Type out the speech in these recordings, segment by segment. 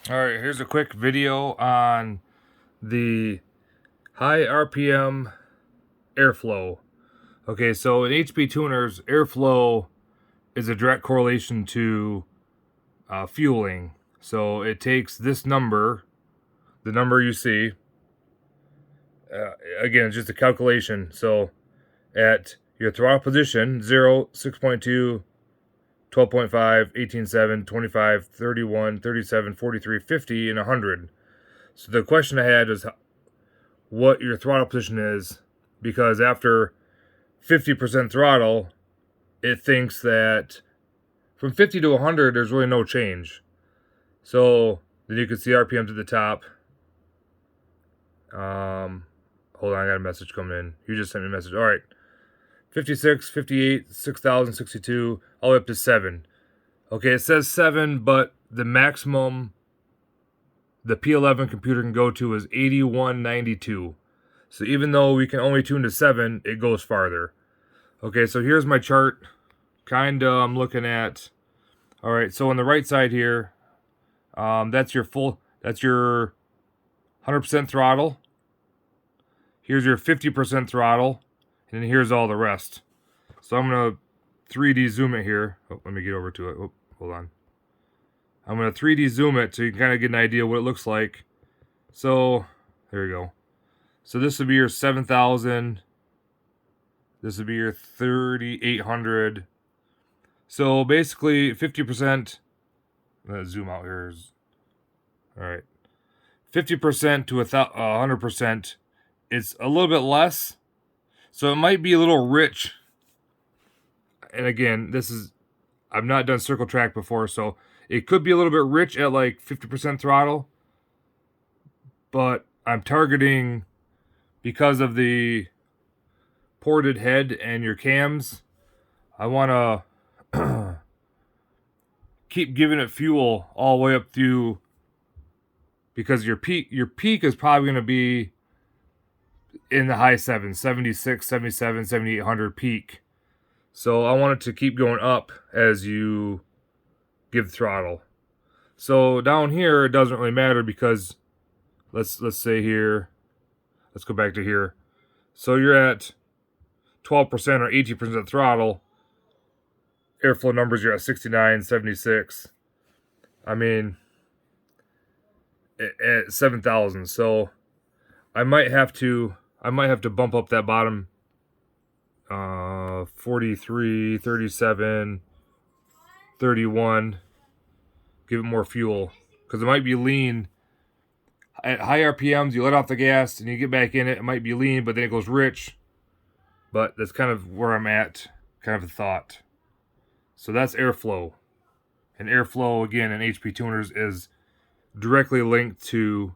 All right, here's a quick video on the high RPM airflow. Okay, so in HP tuners, airflow is a direct correlation to fueling. So it takes this number, the number you see, again, it's just a calculation. So at your throttle position, 0, 6.2, 12.5, 18.7, 25, 31, 37, 43, 50, and 100. So the question I had is what your throttle position is, because after 50% throttle, it thinks that from 50 to 100, there's really no change. So then you can see RPMs at the top. Hold on, I got a message coming in. You just sent me a message. All right. 56, 58, 6,000, 62, all the way up to 7. Okay, it says 7, but the maximum the P11 computer can go to is 8192. So even though we can only tune to 7, it goes farther. Okay, so here's my chart. I'm looking at, all right, so on the right side here, that's your 100% throttle. Here's your 50% throttle, and then here's all the rest. So I'm gonna 3D zoom it here. Oh, let me get over to it. Oh, hold on. I'm gonna 3D zoom it so you can kind of get an idea what it looks like. So there you go. So this would be your 7,000. This would be your 3,800. So basically 50%. Let's zoom out here. All right. 50% to 100%. It's a little bit less. So it might be a little rich. And again, I've not done circle track before, so it could be a little bit rich at like 50% throttle. But I'm targeting, because of the ported head and your cams, I want to keep giving it fuel all the way up through, because your peak is probably going to be in the high 7s, 76, 77, 7800 peak. So I want it to keep going up as you give throttle. So down here it doesn't really matter, because let's say here, let's go back to here. So you're at 12% or 18% throttle. Airflow numbers, you're at 69, 76. I mean, at 7,000. So I might have to bump up that bottom 43, 37, 31, give it more fuel, because it might be lean. At high RPMs, you let off the gas and you get back in it, it might be lean, but then it goes rich. But that's kind of where I'm at, kind of a thought. So that's airflow. And airflow, again, in HP tuners is directly linked to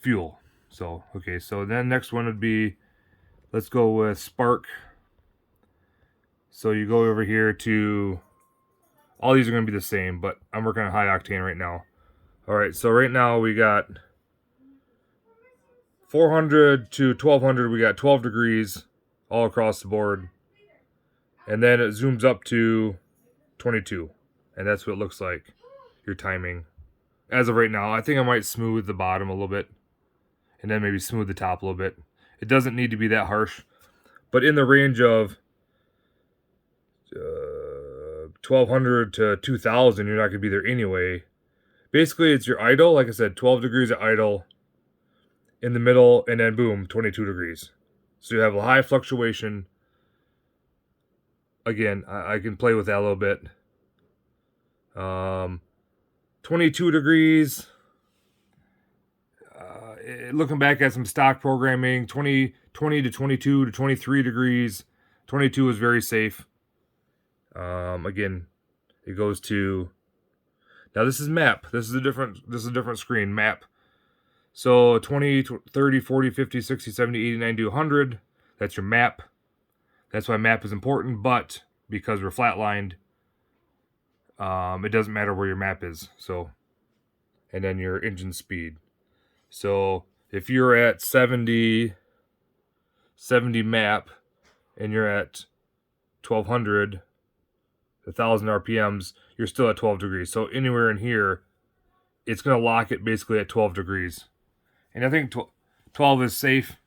fuel. So, okay, so then next one would be, let's go with spark. So you go over here to, all these are going to be the same, but I'm working on high octane right now. All right, so right now we got 400 to 1200, we got 12 degrees all across the board. And then it zooms up to 22. And that's what it looks like, your timing. As of right now, I think I might smooth the bottom a little bit, and then maybe smooth the top a little bit. It doesn't need to be that harsh, but in the range of 1200 to 2000, you're not going to be there anyway. Basically, it's your idle. Like I said, 12 degrees at idle, in the middle, and then boom, 22 degrees. So you have a high fluctuation. Again, I can play with that a little bit. 22 degrees. Looking back at some stock programming, 20 to 22 to 23 degrees. 22 is very safe. Again, it goes to, now this is map. This is a different screen, map. So 20, 30, 40, 50, 60, 70, 80, 90, 100. That's your map. That's why map is important, but because we're flatlined, it doesn't matter where your map is. So, and then your engine speed. So if you're at 70 map and you're at 1200, 1,000 RPMs, you're still at 12 degrees. So anywhere in here, it's going to lock it basically at 12 degrees. And I think 12 is safe.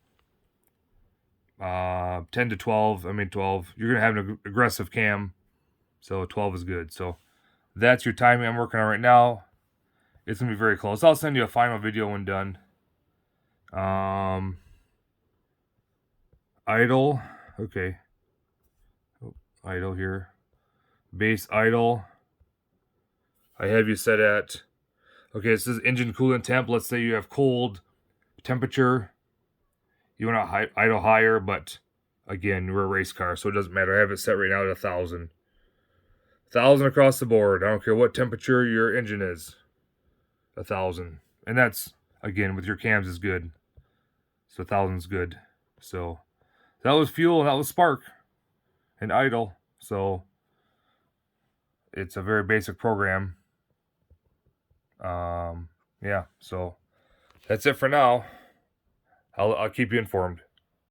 10 to 12, 12. You're going to have an aggressive cam. So 12 is good. So that's your timing I'm working on right now. It's going to be very close. I'll send you a final video when done. Idle. Okay. Oh, idle here. Base idle. I have you set at, okay, it says engine coolant temp. Let's say you have cold temperature. You want to idle higher, but again, we're a race car, so it doesn't matter. I have it set right now at 1,000. 1,000 across the board. I don't care what temperature your engine is. 1,000. And that's, again, with your cams is good. So 1,000 is good. So that was fuel and that was spark and idle. So it's a very basic program. Yeah, so that's it for now. I'll keep you informed.